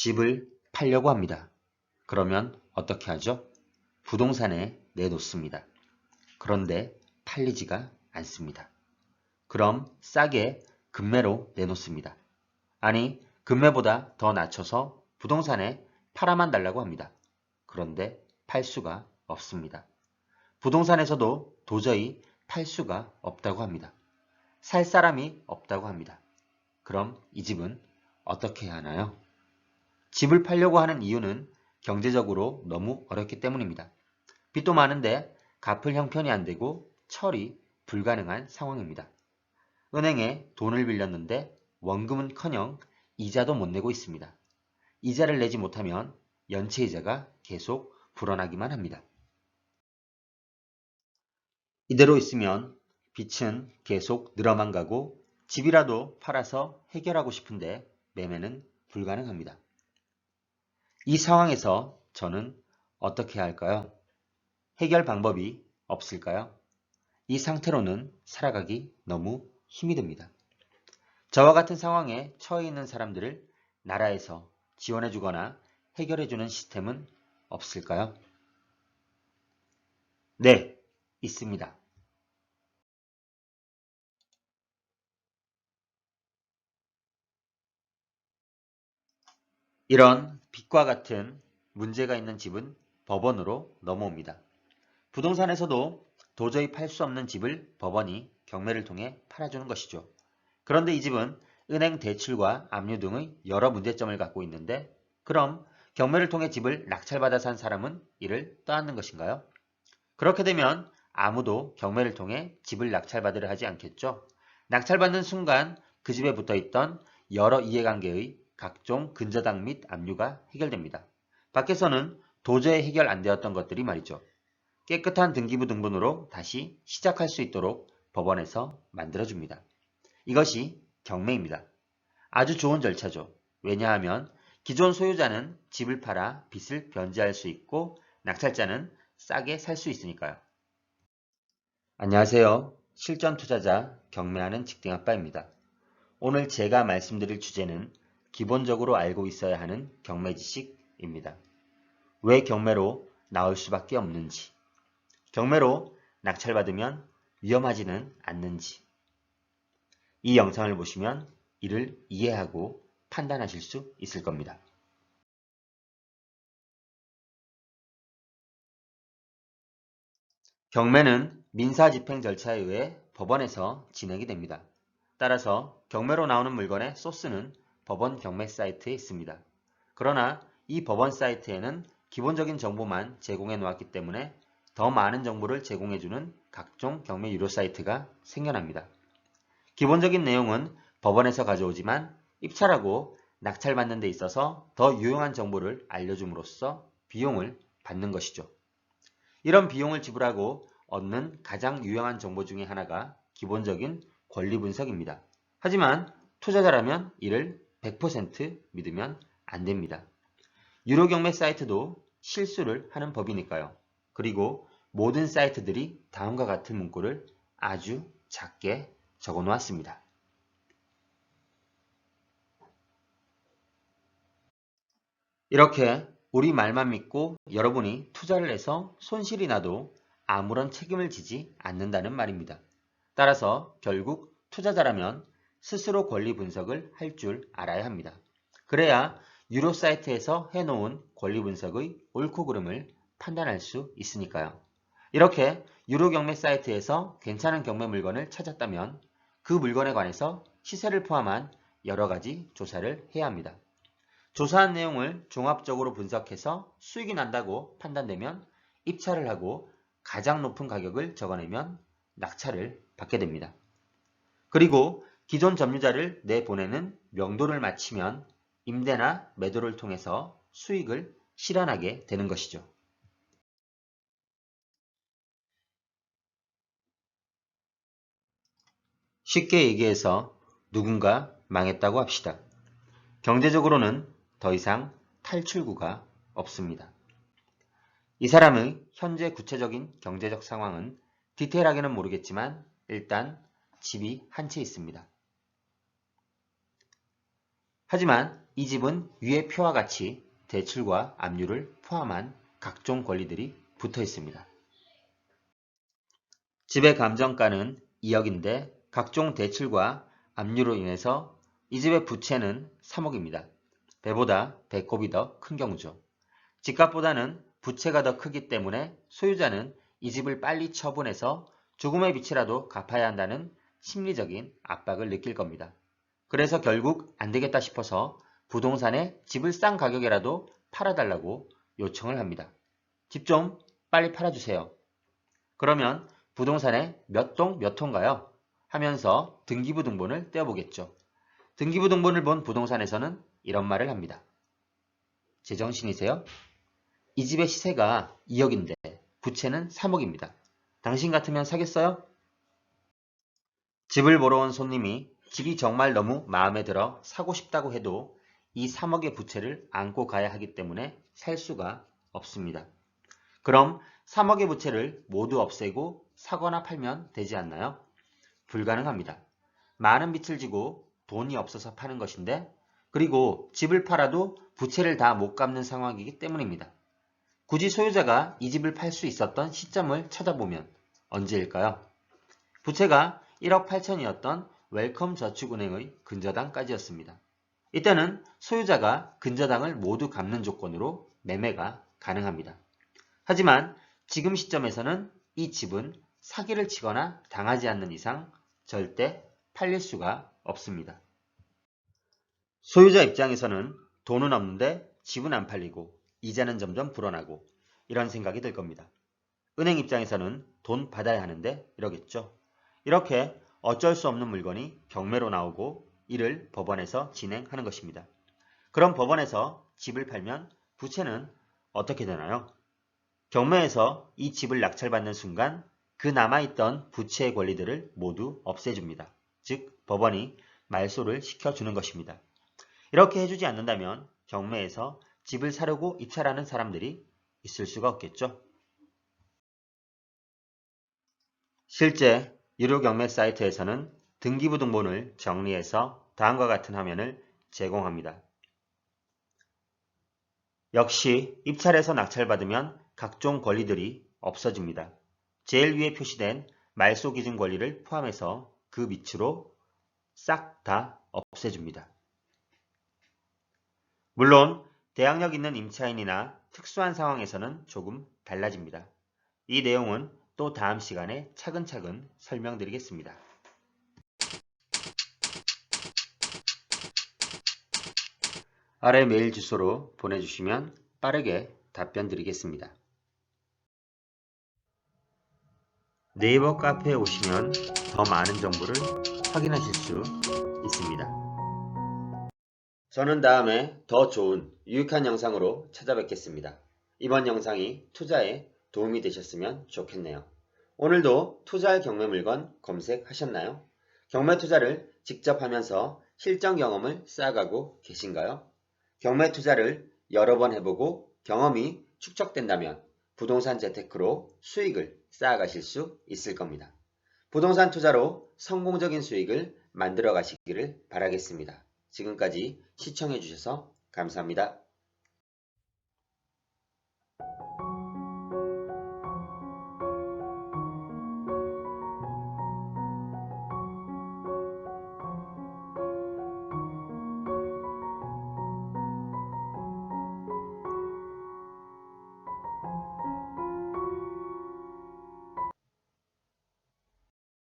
집을 팔려고 합니다. 그러면 어떻게 하죠? 부동산에 내놓습니다. 그런데 팔리지가 않습니다. 그럼 싸게 금매로 내놓습니다. 아니, 금매보다 더 낮춰서 부동산에 팔아만 달라고 합니다. 그런데 팔 수가 없습니다. 부동산에서도 도저히 팔 수가 없다고 합니다. 살 사람이 없다고 합니다. 그럼 이 집은 어떻게 해야 하나요? 집을 팔려고 하는 이유는 경제적으로 너무 어렵기 때문입니다. 빚도 많은데 갚을 형편이 안 되고 처리 불가능한 상황입니다. 은행에 돈을 빌렸는데 원금은커녕 이자도 못 내고 있습니다. 이자를 내지 못하면 연체이자가 계속 불어나기만 합니다. 이대로 있으면 빚은 계속 늘어만 가고 집이라도 팔아서 해결하고 싶은데 매매는 불가능합니다. 이 상황에서 저는 어떻게 해야 할까요? 해결 방법이 없을까요? 이 상태로는 살아가기 너무 힘이 듭니다. 저와 같은 상황에 처해 있는 사람들을 나라에서 지원해주거나 해결해주는 시스템은 없을까요? 네, 있습니다. 이런 빚과 같은 문제가 있는 집은 법원으로 넘어옵니다. 부동산에서도 도저히 팔 수 없는 집을 법원이 경매를 통해 팔아주는 것이죠. 그런데 이 집은 은행 대출과 압류 등의 여러 문제점을 갖고 있는데 그럼 경매를 통해 집을 낙찰받아 산 사람은 이를 떠안는 것인가요? 그렇게 되면 아무도 경매를 통해 집을 낙찰받으려 하지 않겠죠. 낙찰받는 순간 그 집에 붙어있던 여러 이해관계의 각종 근저당 및 압류가 해결됩니다. 밖에서는 도저히 해결 안 되었던 것들이 말이죠. 깨끗한 등기부 등본으로 다시 시작할 수 있도록 법원에서 만들어줍니다. 이것이 경매입니다. 아주 좋은 절차죠. 왜냐하면 기존 소유자는 집을 팔아 빚을 변제할 수 있고 낙찰자는 싸게 살 수 있으니까요. 안녕하세요. 실전 투자자 경매하는 직딩아빠입니다. 오늘 제가 말씀드릴 주제는 기본적으로 알고 있어야 하는 경매 지식입니다. 왜 경매로 나올 수밖에 없는지, 경매로 낙찰받으면 위험하지는 않는지, 이 영상을 보시면 이를 이해하고 판단하실 수 있을 겁니다. 경매는 민사집행 절차에 의해 법원에서 진행이 됩니다. 따라서 경매로 나오는 물건의 소스는 법원 경매 사이트에 있습니다. 그러나 이 법원 사이트에는 기본적인 정보만 제공해 놓았기 때문에 더 많은 정보를 제공해주는 각종 경매 유료 사이트가 생겨납니다. 기본적인 내용은 법원에서 가져오지만 입찰하고 낙찰받는 데 있어서 더 유용한 정보를 알려줌으로써 비용을 받는 것이죠. 이런 비용을 지불하고 얻는 가장 유용한 정보 중에 하나가 기본적인 권리 분석입니다. 하지만 투자자라면 이를 100% 믿으면 안 됩니다. 유료 경매 사이트도 실수를 하는 법이니까요. 그리고 모든 사이트들이 다음과 같은 문구를 아주 작게 적어 놓았습니다. 이렇게 우리 말만 믿고 여러분이 투자를 해서 손실이 나도 아무런 책임을 지지 않는다는 말입니다. 따라서 결국 투자자라면 스스로 권리 분석을 할 줄 알아야 합니다. 그래야 유료 사이트에서 해놓은 권리 분석의 옳고 그름을 판단할 수 있으니까요. 이렇게 유료 경매 사이트에서 괜찮은 경매 물건을 찾았다면 그 물건에 관해서 시세를 포함한 여러 가지 조사를 해야 합니다. 조사한 내용을 종합적으로 분석해서 수익이 난다고 판단되면 입찰을 하고 가장 높은 가격을 적어내면 낙찰을 받게 됩니다. 그리고 기존 점유자를 내보내는 명도를 마치면 임대나 매도를 통해서 수익을 실현하게 되는 것이죠. 쉽게 얘기해서 누군가 망했다고 합시다. 경제적으로는 더 이상 탈출구가 없습니다. 이 사람의 현재 구체적인 경제적 상황은 디테일하게는 모르겠지만 일단 집이 한 채 있습니다. 하지만 이 집은 위의 표와 같이 대출과 압류를 포함한 각종 권리들이 붙어 있습니다. 집의 감정가는 2억인데 각종 대출과 압류로 인해서 이 집의 부채는 3억입니다. 배보다 배꼽이 더 큰 경우죠. 집값보다는 부채가 더 크기 때문에 소유자는 이 집을 빨리 처분해서 조금의 빚이라도 갚아야 한다는 심리적인 압박을 느낄 겁니다. 그래서 결국 안 되겠다 싶어서 부동산에 집을 싼 가격이라도 팔아달라고 요청을 합니다. 집 좀 빨리 팔아주세요. 그러면 부동산에 몇 동 몇 호인가요? 하면서 등기부 등본을 떼어보겠죠. 등기부 등본을 본 부동산에서는 이런 말을 합니다. 제정신이세요? 이 집의 시세가 2억인데 부채는 3억입니다. 당신 같으면 사겠어요? 집을 보러 온 손님이 집이 정말 너무 마음에 들어 사고 싶다고 해도 이 3억의 부채를 안고 가야 하기 때문에 살 수가 없습니다. 그럼 3억의 부채를 모두 없애고 사거나 팔면 되지 않나요? 불가능합니다. 많은 빚을 지고 돈이 없어서 파는 것인데, 그리고 집을 팔아도 부채를 다 못 갚는 상황이기 때문입니다. 굳이 소유자가 이 집을 팔 수 있었던 시점을 찾아보면 언제일까요? 부채가 1억 8천이었던 웰컴 저축은행의 근저당까지였습니다. 이때는 소유자가 근저당을 모두 갚는 조건으로 매매가 가능합니다. 하지만 지금 시점에서는 이 집은 사기를 치거나 당하지 않는 이상 절대 팔릴 수가 없습니다. 소유자 입장에서는 돈은 없는데 집은 안 팔리고 이자는 점점 불어나고 이런 생각이 들 겁니다. 은행 입장에서는 돈 받아야 하는데 이러겠죠. 이렇게 어쩔 수 없는 물건이 경매로 나오고 이를 법원에서 진행하는 것입니다. 그럼 법원에서 집을 팔면 부채는 어떻게 되나요? 경매에서 이 집을 낙찰받는 순간 그 남아있던 부채의 권리들을 모두 없애줍니다. 즉 법원이 말소를 시켜주는 것입니다. 이렇게 해주지 않는다면 경매에서 집을 사려고 입찰하는 사람들이 있을 수가 없겠죠. 실제 유료 경매 사이트에서는 등기부 등본을 정리해서 다음과 같은 화면을 제공합니다. 역시 입찰에서 낙찰받으면 각종 권리들이 없어집니다. 제일 위에 표시된 말소 기준 권리를 포함해서 그 밑으로 싹 다 없애줍니다. 물론 대항력 있는 임차인이나 특수한 상황에서는 조금 달라집니다. 이 내용은 또 다음 시간에 차근차근 설명드리겠습니다. 아래 메일 주소로 보내주시면 빠르게 답변 드리겠습니다. 네이버 카페에 오시면 더 많은 정보를 확인하실 수 있습니다. 저는 다음에 더 좋은 유익한 영상으로 찾아뵙겠습니다. 이번 영상이 투자에 도움이 되셨으면 좋겠네요. 오늘도 투자할 경매 물건 검색하셨나요? 경매 투자를 직접 하면서 실전 경험을 쌓아가고 계신가요? 경매 투자를 여러 번 해보고 경험이 축적된다면 부동산 재테크로 수익을 쌓아가실 수 있을 겁니다. 부동산 투자로 성공적인 수익을 만들어 가시기를 바라겠습니다. 지금까지 시청해주셔서 감사합니다.